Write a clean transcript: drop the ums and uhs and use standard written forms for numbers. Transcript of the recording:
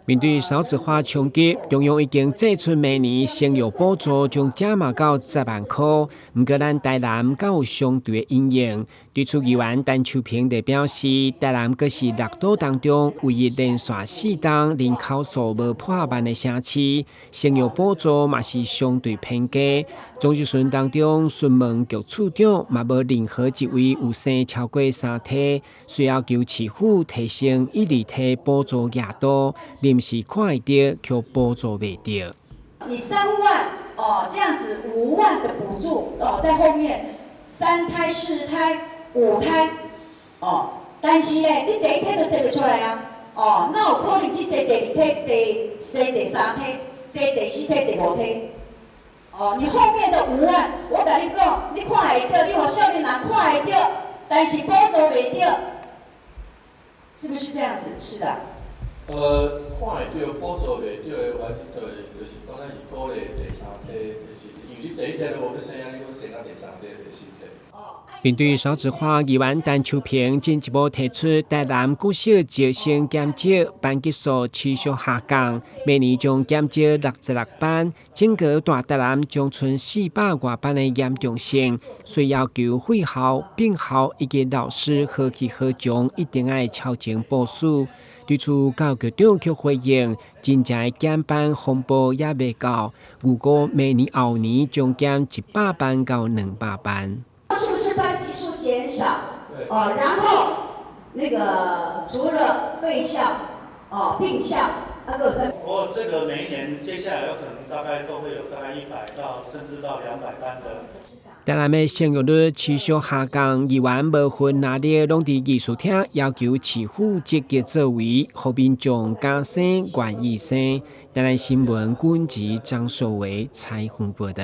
面对少子化冲击，中央已经祭出每年生育补助，将加码到10万块。不过，咱台南较有相对的应用。对处议员陈秋平就表示，台南阁是6都当中唯一连续4档人口数无破万的城市，生育补助嘛是相对偏低。总预算当中，询问局处长嘛无任何一位有生超过3胎，需要求市府提升1、2胎补助额度。临时看会到，却补助袂到。你3万这样子5万的补助在后面3胎、4胎、5胎但是呢，你第1胎就生不出来啊那有可能去生第2胎、生第3胎、生第4胎、第5胎你后面的5万，我跟你讲，你看会到，你互少年人看会到，但是补助袂到，是不是这样子？是的。看会到补助袂到的原因，就是讲咱是鼓励第3胎，就是因为你第1胎都无要生你要生到第3胎、第4胎。面对少子化，议员陈秋平进一步提出，台南国小招生减少，班级数持续下降，每年将减少66班，整个大台南将存400多班的严重性，需要求会校、并校以及老师何去何从，一定要超前部署。对此，教育长却回应，真正的减班风波也未到，如果明年后年将减100班到200班。是不是班级数减少？然后那个除了废校、并校，不过这个每一年接下来有可能大概都会有大概100到甚至到200班的。台南的生育率持续下降，议员无分哪里拢伫艺术厅要求市府积极作为，后民众加生愿意生。台南新闻军籍张硕维采访报道。